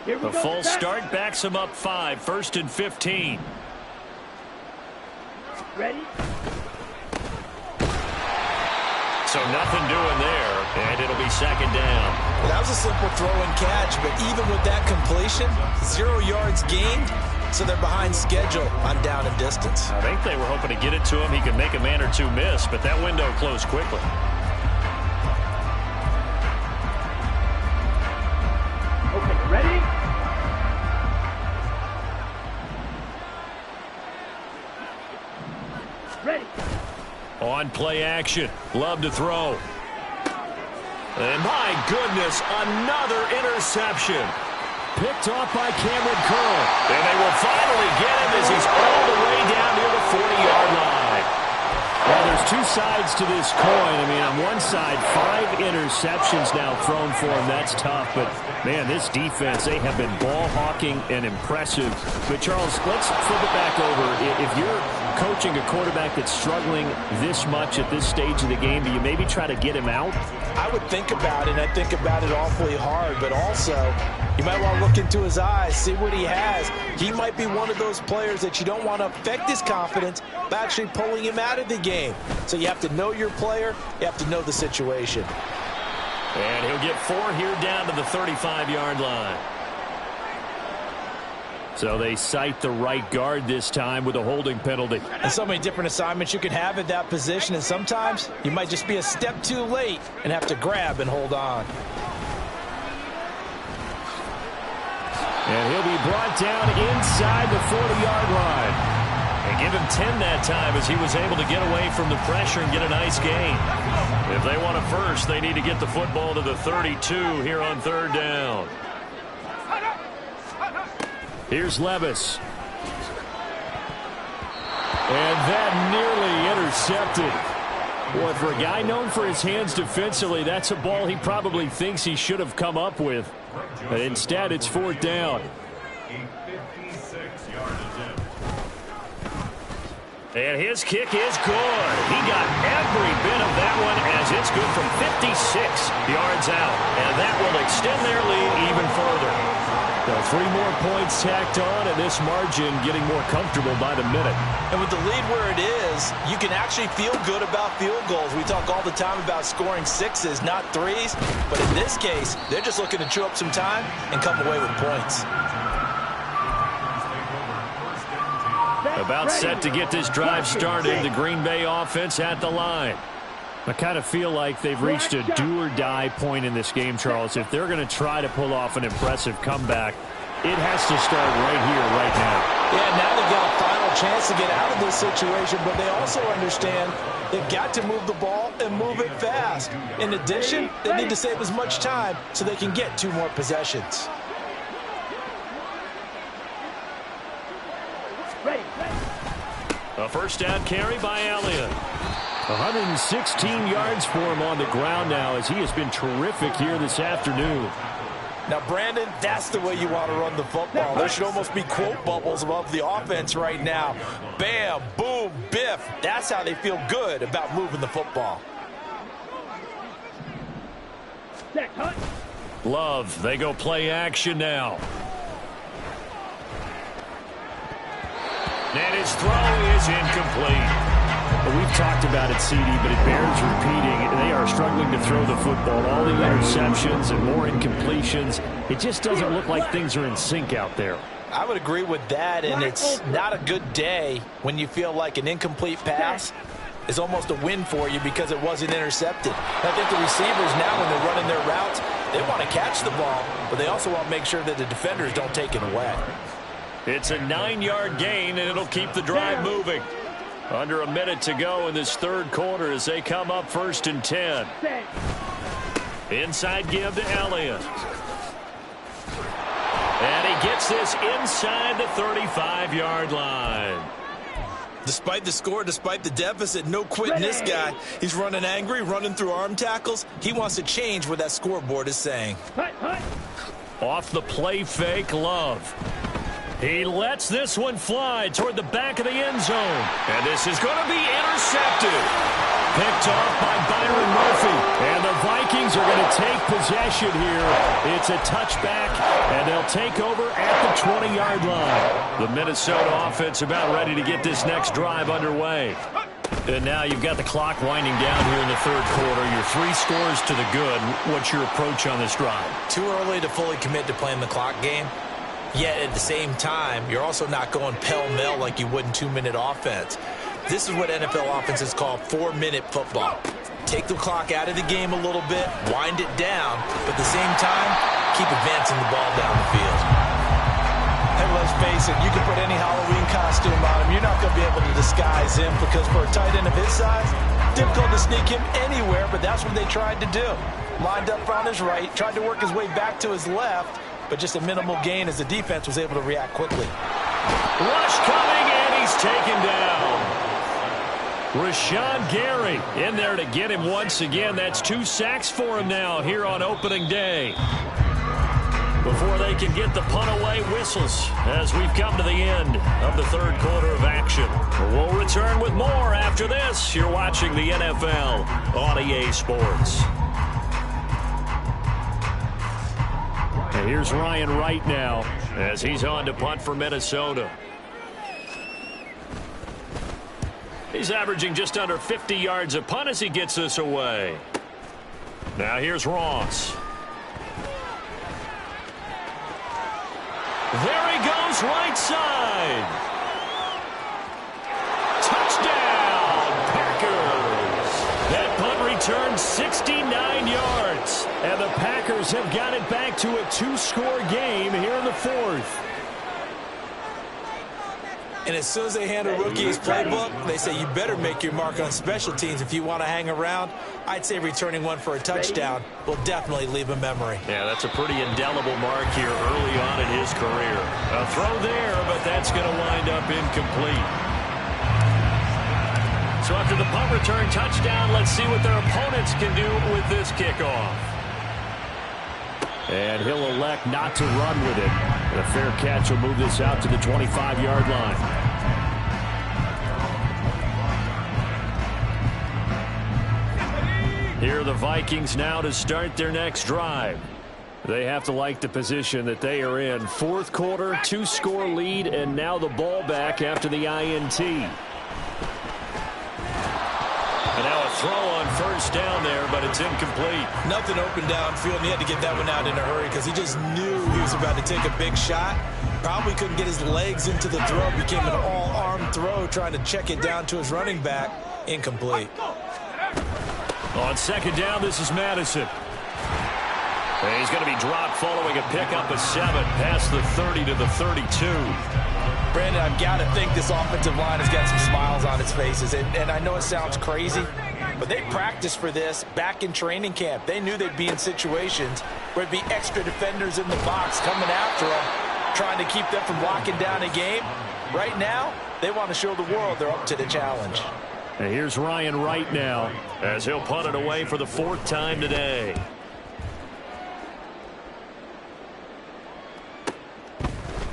The full start backs him up 5, 1st and 15. Ready? So nothing doing there, and it'll be second down. Well, that was a simple throw and catch, but even with that completion, 0 yards gained, so they're behind schedule on down and distance. I think they were hoping to get it to him. He could make a man or two miss, but that window closed quickly. Okay, ready? Ready. On play action. Love to throw. And my goodness, another interception. Picked off by Cameron Curl. And they will finally get him as he's all the way down near the 40-yard line. Well, there's 2 sides to this coin. I mean, on one side, 5 interceptions now thrown for him. That's tough. But, man, this defense, they have been ball hawking and impressive. But, Charles, let's flip it back over. If you're coaching a quarterback that's struggling this much at this stage of the game, do you maybe try to get him out? I would think about it, and I think about it awfully hard, but also you might want to look into his eyes, see what he has. He might be one of those players that you don't want to affect his confidence by actually pulling him out of the game. So you have to know your player, you have to know the situation. And he'll get 4 here down to the 35-yard line. So they cite the right guard this time with a holding penalty. And so many different assignments you can have at that position, and sometimes you might just be a step too late and have to grab and hold on. And he'll be brought down inside the 40-yard line. And give him 10 that time as he was able to get away from the pressure and get a nice gain. If they want a first, they need to get the football to the 32 here on third down. Here's Levis. And that nearly intercepted. Boy, for a guy known for his hands defensively, that's a ball he probably thinks he should have come up with. But instead, it's 4th down. And his kick is good. He got every bit of that one as it's good from 56 yards out. And that will extend their lead even further. Now 3 more points tacked on, and this margin getting more comfortable by the minute. And with the lead where it is, you can actually feel good about field goals. We talk all the time about scoring 6s, not 3s. But in this case, they're just looking to chew up some time and come away with points. About set to get this drive started. The Green Bay offense at the line. I kind of feel like they've reached a do-or-die point in this game, Charles. If they're going to try to pull off an impressive comeback, it has to start right here, right now. Yeah, now they've got a final chance to get out of this situation, but they also understand they've got to move the ball and move it fast. In addition, they need to save as much time so they can get 2 more possessions. A first down carry by Elliott. 116 yards for him on the ground now as he has been terrific here this afternoon. Now, Brandon, that's the way you want to run the football. There should almost be quote bubbles above the offense right now. Bam, boom, biff. That's how they feel good about moving the football. Love, they go play action now. And his throw is incomplete. Well, we've talked about it, CD, but it bears repeating. They are struggling to throw the football. All the interceptions and more incompletions. It just doesn't look like things are in sync out there. I would agree with that, and it's not a good day when you feel like an incomplete pass is almost a win for you because it wasn't intercepted. I think the receivers now, when they're running their routes, they want to catch the ball, but they also want to make sure that the defenders don't take it away. It's a 9-yard gain, and it'll keep the drive moving. Under a minute to go in this 3rd quarter as they come up 1st and 10. Inside give to Elliott. And he gets this inside the 35-yard line. Despite the score, despite the deficit, no quitting this guy. He's running angry, running through arm tackles. He wants to change what that scoreboard is saying. Off the play fake, Love. He lets this one fly toward the back of the end zone. And this is going to be intercepted. Picked off by Byron Murphy. And the Vikings are going to take possession here. It's a touchback, and they'll take over at the 20-yard line. The Minnesota offense about ready to get this next drive underway. And now you've got the clock winding down here in the 3rd quarter. You're 3 scores to the good. What's your approach on this drive? Too early to fully commit to playing the clock game. Yet at the same time, you're also not going pell-mell like you would in 2-minute offense. This is what NFL offenses call 4-minute football. Take the clock out of the game a little bit, wind it down, but at the same time, keep advancing the ball down the field. And let's face it, you can put any Halloween costume on him. You're not going to be able to disguise him because for a tight end of his size, difficult to sneak him anywhere, but that's what they tried to do. Lined up on his right, tried to work his way back to his left, but just a minimal gain as the defense was able to react quickly. Rush coming, and he's taken down. Rashawn Gary in there to get him once again. That's 2 sacks for him now here on opening day. Before they can get the punt away, whistles as we've come to the end of the 3rd quarter of action. We'll return with more after this. You're watching the NFL on EA Sports. And here's Ryan Wright now as he's on to punt for Minnesota. He's averaging just under 50 yards a punt as he gets this away. Now here's Ross. There he goes, right side. Touchdown, Packers. That punt returned 69 yards. And the Packers have got it back to a 2-score game here in the 4th. And as soon as they hand a rookie his playbook, they say you better make your mark on special teams if you want to hang around. I'd say returning one for a touchdown will definitely leave a memory. Yeah, that's a pretty indelible mark here early on in his career. A throw there, but that's going to wind up incomplete. So after the punt return touchdown, let's see what their opponents can do with this kickoff. And he'll elect not to run with it. And a fair catch will move this out to the 25-yard line. Here are the Vikings now to start their next drive. They have to like the position that they are in. Fourth quarter, 2-score lead, and now the ball back after the INT. And now a throw on first down there, but it's incomplete. Nothing open downfield, and he had to get that one out in a hurry because he just knew he was about to take a big shot. Probably couldn't get his legs into the throw. Became an all-arm throw, trying to check it down to his running back. Incomplete. On second down, this is Madison. And he's going to be dropped following a pickup of 7 past the 30 to the 32. Brandon, I've got to think this offensive line has got some smiles on its faces. And I know it sounds crazy, but they practiced for this back in training camp. They knew they'd be in situations where there'd be extra defenders in the box coming after them, trying to keep them from locking down a game. Right now, they want to show the world they're up to the challenge. And here's Ryan Wright now as he'll punt it away for the 4th time today.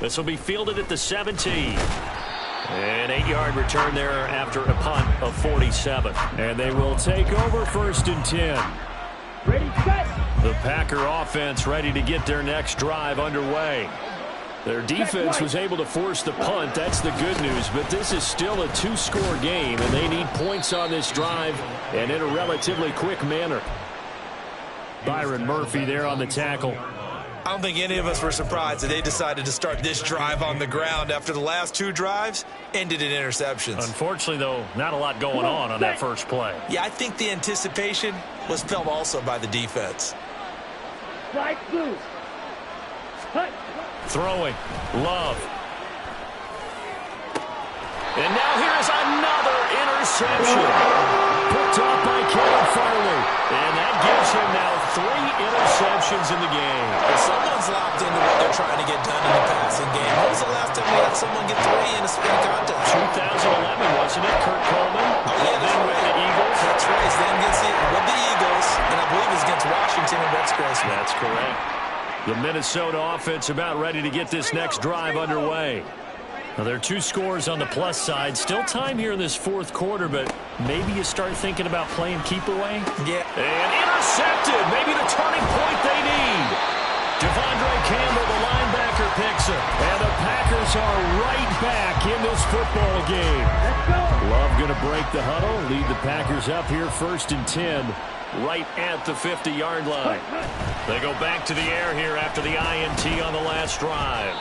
This will be fielded at the 17. An 8-yard return there after a punt of 47. And they will take over 1st and 10. Ready, set. The Packer offense ready to get their next drive underway. Their defense was able to force the punt. That's the good news. But this is still a 2-score game, and they need points on this drive and in a relatively quick manner. Byron Murphy there on the tackle. I don't think any of us were surprised that they decided to start this drive on the ground after the last 2 drives ended in interceptions. Unfortunately, though, not a lot going on that first play. Yeah, I think the anticipation was felt also by the defense. Strike blue. Cut. Throwing. Love. And now here's another interception. Picked off by Kevin Farley. And that gives him now 3 interceptions in the game. Well, someone's locked into what they're trying to get done in the passing game. When was the last time we had someone get 3 in a spin contest? 2011, wasn't it? Kurt Coleman. Oh, yeah, then with the Eagles. That's right. Then gets it with the Eagles. And I believe it's against Washington and Rex Grossman. That's correct. The Minnesota offense about ready to get this next drive underway. Now, there are 2 scores on the plus side. Still time here in this 4th quarter, but maybe you start thinking about playing keep away. Yeah. And intercepted. Maybe the turning point they need. Devondre Campbell, the linebacker, picks him. And the Packers are right back in this football game. Let's go. Love going to break the huddle. Lead the Packers up here 1st and 10. Right at the 50-yard line. They go back to the air here after the INT on the last drive.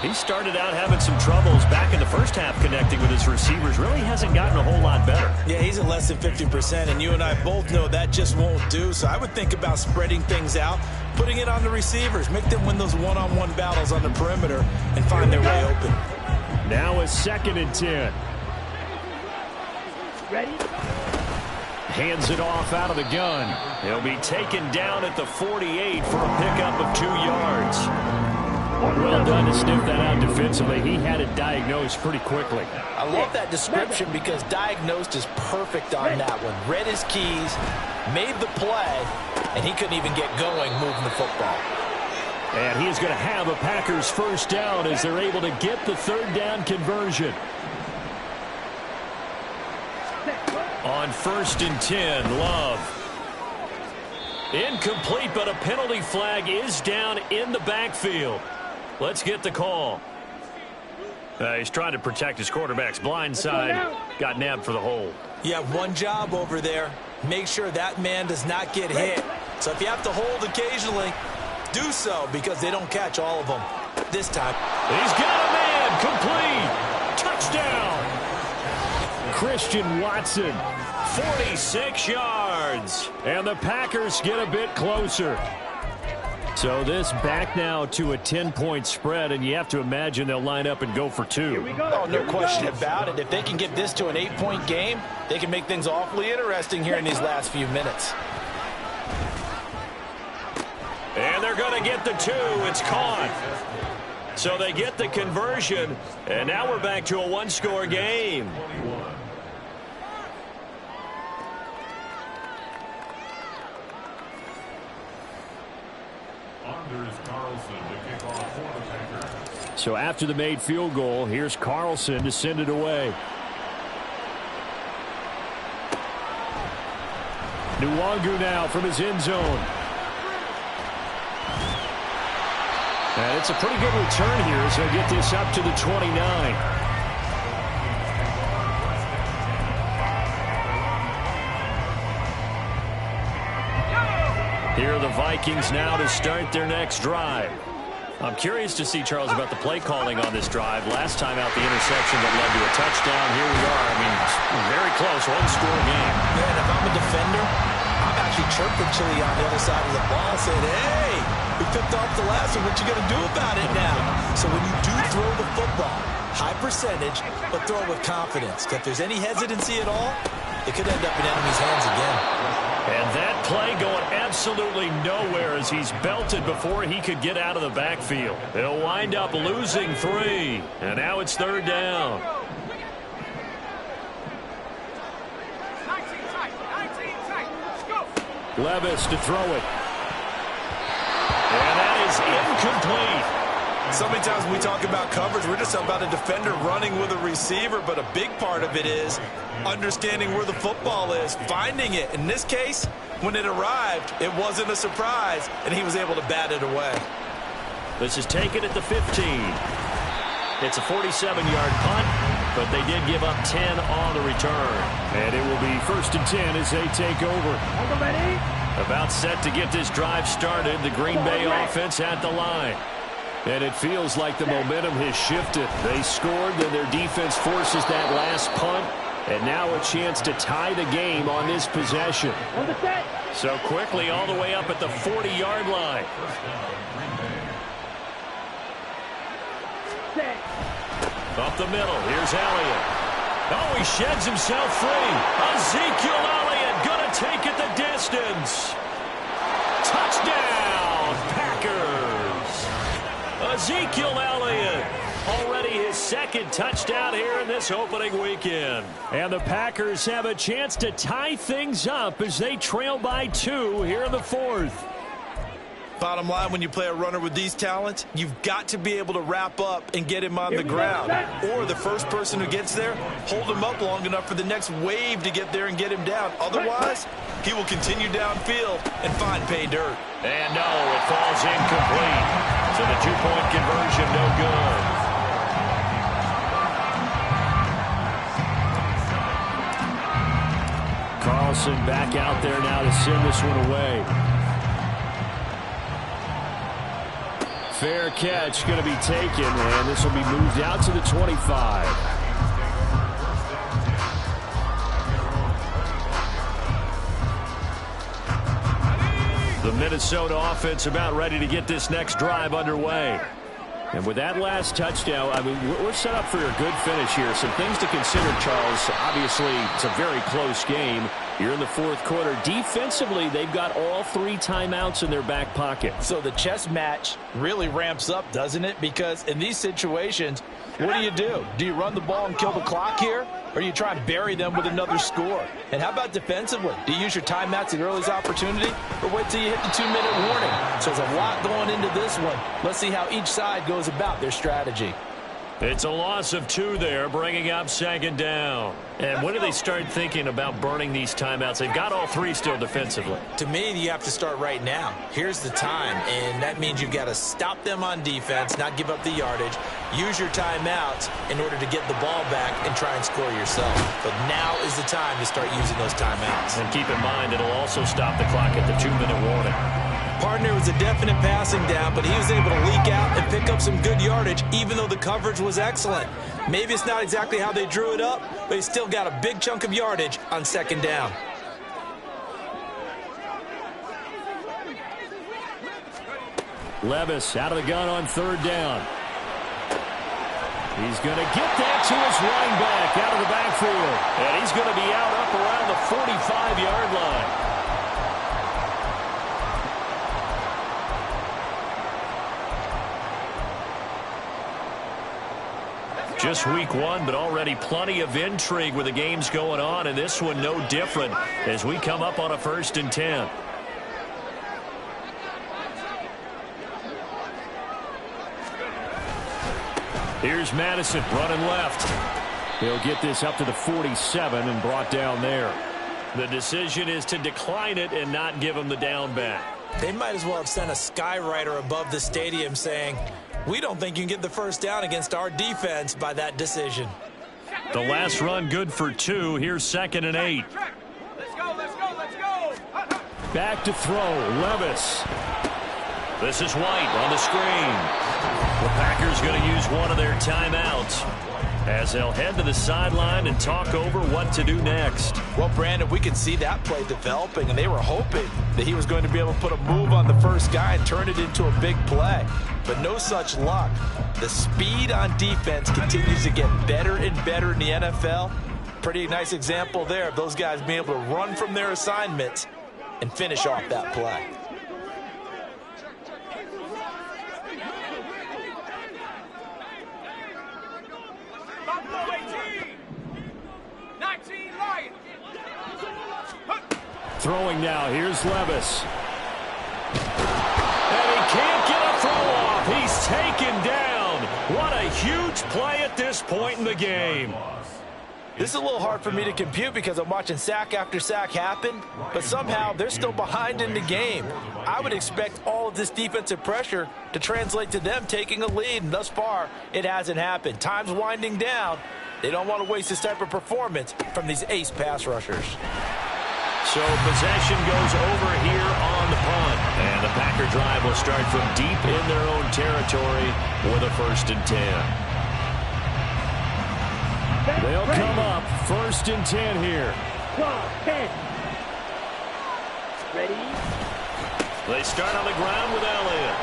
He started out having some troubles back in the first half connecting with his receivers. Really hasn't gotten a whole lot better. Yeah, he's at less than 50%, and you and I both know that just won't do. So I would think about spreading things out, putting it on the receivers, make them win those one-on-one battles on the perimeter, and find their way open. Now a 2nd and 10. Ready. Hands it off out of the gun. He'll be taken down at the 48 for a pickup of 2 yards. Well done to sniff that out defensively. He had it diagnosed pretty quickly. I love that description because diagnosed is perfect on that one. Read his keys, made the play, and he couldn't even get going moving the football. And he's going to have a Packers 1st down as they're able to get the 3rd down conversion. On 1st and 10, Love. Incomplete, but a penalty flag is down in the backfield. Let's get the call. He's trying to protect his quarterback's blind side. Got nabbed for the hold. You have one job over there. Make sure that man does not get hit. So if you have to hold occasionally, do so because they don't catch all of them this time. He's got a man. Complete. Touchdown. Christian Watson. 46 yards. And the Packers get a bit closer. So this back now to a 10-point spread, and you have to imagine they'll line up and go for two. Oh, no question about it. If they can get this to an 8-point game, they can make things awfully interesting here in these last few minutes. And they're going to get the two. It's caught. So they get the conversion, and now we're back to a one-score game. So after the made field goal, here's Carlson to send it away. Nwangu now from his end zone. And it's a pretty good return here as they get this up to the 29. Here are the Vikings now to start their next drive. I'm curious to see, Charles, about the play calling on this drive. Last time out, the interception that led to a touchdown. Here we are. I mean, very close, one-score game. Man, if I'm a defender, I'm actually chirping Chili on the other side of the ball, saying, hey, we picked off the last one. What you going to do about it now? So when you do throw the football, high percentage, but throw it with confidence. If there's any hesitancy at all, it could end up in enemy's hands again. And that play going absolutely nowhere as he's belted before he could get out of the backfield. They'll wind up losing 3. And now it's third down. 19 tight. Let's go. Levis to throw it. And that is incomplete. So many times when we talk about coverage, we're just about a defender running with a receiver, but a big part of it is understanding where the football is, finding it. In this case, when it arrived, it wasn't a surprise, and he was able to bat it away. This is taken at the 15. It's a 47-yard punt, but they did give up 10 on the return. And it will be 1st and 10 as they take over. About set to get this drive started, the Green Bay offense at the line. And it feels like the momentum has shifted. They scored, then their defense forces that last punt. And now a chance to tie the game on this possession. So quickly all the way up at the 40-yard line. Up the middle, here's Elliott. Oh, he sheds himself free. Ezekiel Elliott gonna take it the distance. Touchdown, Packers. Ezekiel Elliott. Already his second touchdown here in this opening weekend. And the Packers have a chance to tie things up as they trail by 2 here in the 4th. Bottom line, when you play a runner with these talents, you've got to be able to wrap up and get him on the ground. Or the first person who gets there, hold him up long enough for the next wave to get there and get him down. Otherwise, he will continue downfield and find pay dirt. And no, it falls incomplete. So the 2-point conversion, no good. Carlson back out there now to send this one away. Fair catch going to be taken, and this will be moved out to the 25. The Minnesota offense about ready to get this next drive underway. And with that last touchdown, I mean, we're set up for a good finish here. Some things to consider, Charles. Obviously, it's a very close game. You're in the 4th quarter. Defensively, they've got all 3 timeouts in their back pocket. So the chess match really ramps up, doesn't it? Because in these situations, what do? Do you run the ball and kill the clock here? Or do you try and bury them with another score? And how about defensively? Do you use your timeouts at earliest opportunity? Or wait till you hit the 2-minute warning? So there's a lot going into this one. Let's see how each side goes about their strategy. It's a loss of 2 there, bringing up 2nd down. And when do they start thinking about burning these timeouts? They've got all 3 still defensively. To me, you have to start right now. Here's the time, and that means you've got to stop them on defense, not give up the yardage, use your timeouts in order to get the ball back and try and score yourself. But now is the time to start using those timeouts. And keep in mind, it'll also stop the clock at the 2-minute warning. Partner was a definite passing down, but he was able to leak out and pick up some good yardage, even though the coverage was excellent. Maybe it's not exactly how they drew it up, but he still got a big chunk of yardage on 2nd down. Levis out of the gun on third down. He's going to get that to his running back out of the backfield. And he's going to be out up around the 45-yard line. Just week one, but already plenty of intrigue with the games going on, and this one no different as we come up on a 1st and 10. Here's Madison running left. He'll get this up to the 47 and brought down there. The decision is to decline it and not give him the down back. They might as well have sent a skywriter above the stadium saying, we don't think you can get the first down against our defense by that decision. The last run good for 2. Here's 2nd and 8. Let's go, let's go, let's go. Back to throw, Levis. This is White on the screen. The Packers going to use one of their timeouts as they'll head to the sideline and talk over what to do next. Well, Brandon, we could see that play developing, and they were hoping that he was going to be able to put a move on the first guy and turn it into a big play. But no such luck. The speed on defense continues to get better and better in the NFL. Pretty nice example there of those guys being able to run from their assignments and finish off that play. Throwing now, here's Levis. And he can't get a throw off. He's taken down. What a huge play at this point in the game. This is a little hard for me to compute because I'm watching sack after sack happen, but somehow they're still behind in the game. I would expect all of this defensive pressure to translate to them taking a lead, and thus far, it hasn't happened. Time's winding down. They don't want to waste this type of performance from these ace pass rushers. So possession goes over here on the punt. And the Packer drive will start from deep in their own territory with a 1st and 10. They'll come up 1st and 10 here. 10. Ready? They start on the ground with Elliott.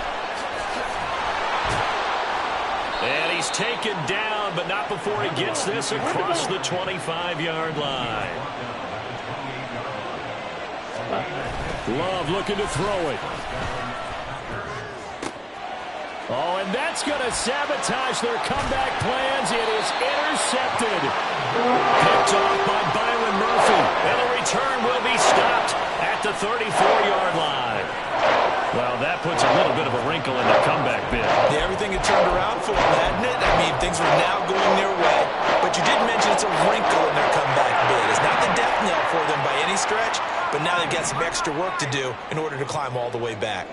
And he's taken down, but not before he gets this across the 25-yard line. Love looking to throw it. Oh, and that's going to sabotage their comeback plans. It is intercepted. Picked off by Byron Murphy. And the return will be stopped at the 34-yard line. Well, that puts a little bit of a wrinkle in the comeback bid. Yeah, everything had turned around for them, hadn't it? I mean, things were now going their way. But you did mention it's a wrinkle in their comeback bid. It's not the death knell for them by any stretch, but now they've got some extra work to do in order to climb all the way back.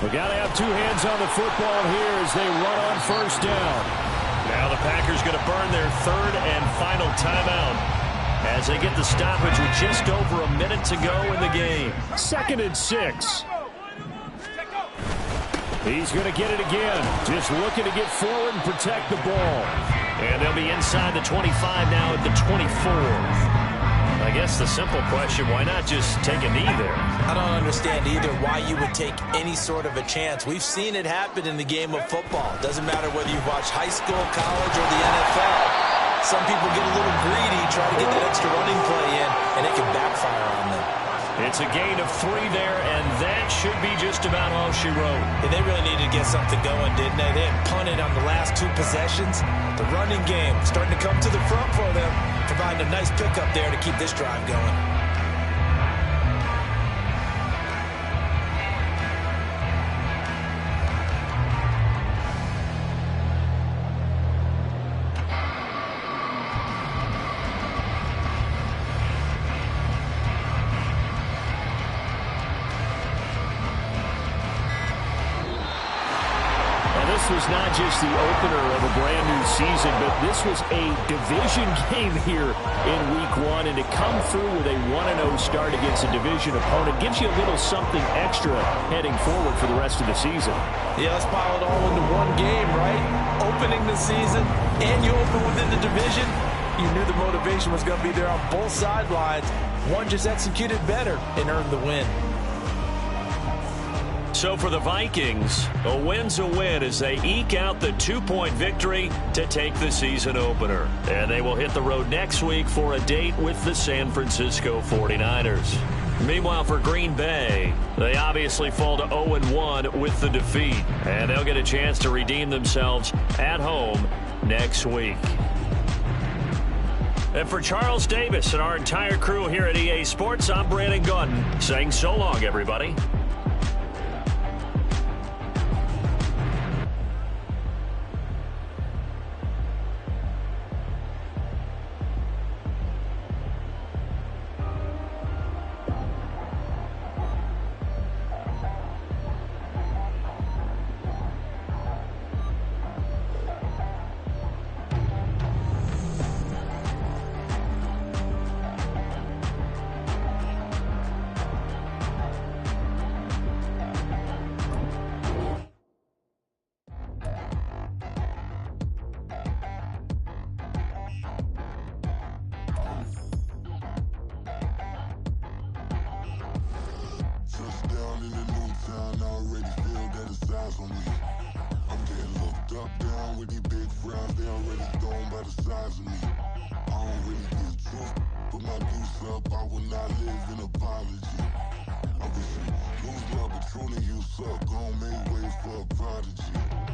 We got to have 2 hands on the football here as they run on 1st down. Now the Packers going to burn their 3rd and final timeout as they get the stoppage with just over a minute to go in the game. 2nd and 6. He's going to get it again. Just looking to get forward and protect the ball. And they'll be inside the 25 now at the 24. I guess the simple question, why not just take a knee there? I don't understand either why you would take any sort of a chance. We've seen it happen in the game of football. It doesn't matter whether you've watched high school, college, or the NFL. Some people get a little greedy, try to get that extra running play in, and it can backfire on them. It's a gain of 3 there, and that should be just about all she wrote. And they really needed to get something going, didn't they? They had punted on the last 2 possessions. The running game starting to come to the front for them, providing a nice pickup there to keep this drive going. This was not just the opener of a brand new season, but this was a division game here in week 1, and to come through with a 1-0 start against a division opponent gives you a little something extra heading forward for the rest of the season. Yeah, let's pile it all into one game, right? Opening the season, and you open within the division. You knew the motivation was going to be there on both sidelines. One just executed better and earned the win. So for the Vikings, a win's a win as they eke out the 2-point victory to take the season opener. And they will hit the road next week for a date with the San Francisco 49ers. Meanwhile, for Green Bay, they obviously fall to 0-1 with the defeat. And they'll get a chance to redeem themselves at home next week. And for Charles Davis and our entire crew here at EA Sports, I'm Brandon Gaudin saying so long, everybody.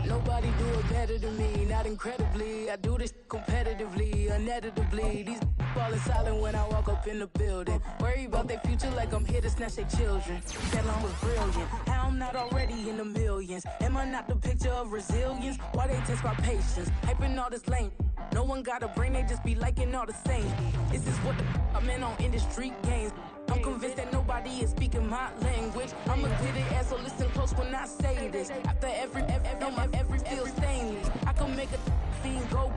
Nobody do it better than me, not incredibly. I do this competitively, uneditably. These falling silent when I walk up in the building. Worry about their future like I'm here to snatch their children. That line was brilliant. How I'm not already in the millions. Am I not the picture of resilience? Why they test my patience? Hyping all this lame. No one got a brain, they just be liking all the same. This is what the I'm in on industry games. I'm convinced that nobody is speaking my language. I'm a good ass, so listen close when I say this. After every feel stainless. I can make a scene go.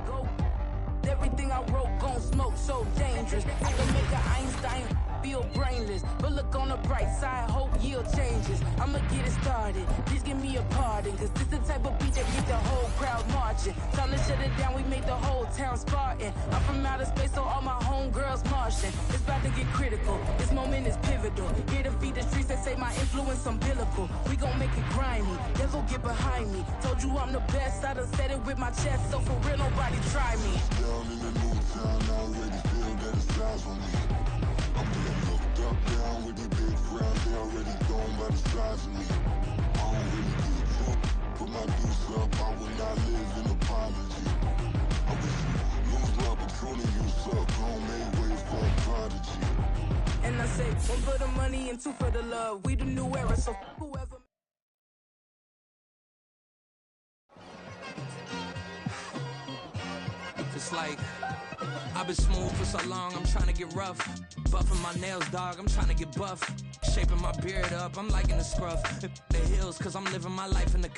Everything I wrote gon' smoke, so dangerous. I can make an Einstein feel brainless. But look on the bright side, hope yield changes. I'ma get it started, please give me a pardon. Cause this the type of beat that get the whole crowd marching. Time to shut it down, we made the whole town Spartan. I'm from outer space, so all my homegirls Martian. It's about to get critical, this moment is pivotal. Here to feed the streets that say my influence umbilical. We gon' make it grimy, devil get behind me. Told you I'm the best, I done said it with my chest. So for real, nobody try me. Down in the new town, I already feel that it's eyes on me. I'm getting looked up, down with these big frowns, they already gone by the size of me. I don't really get drunk, put my deuce up, I will not live in apology. I wish you lose my Patron and you suck, gon' make way for a prodigy. And I say, one for the money and two for the love. We the new era, so whoever. It's like I've been smooth for so long, I'm trying to get rough. Buffing my nails, dog, I'm trying to get buff. Shaping my beard up, I'm liking the scruff. The hills, cause I'm living my life in the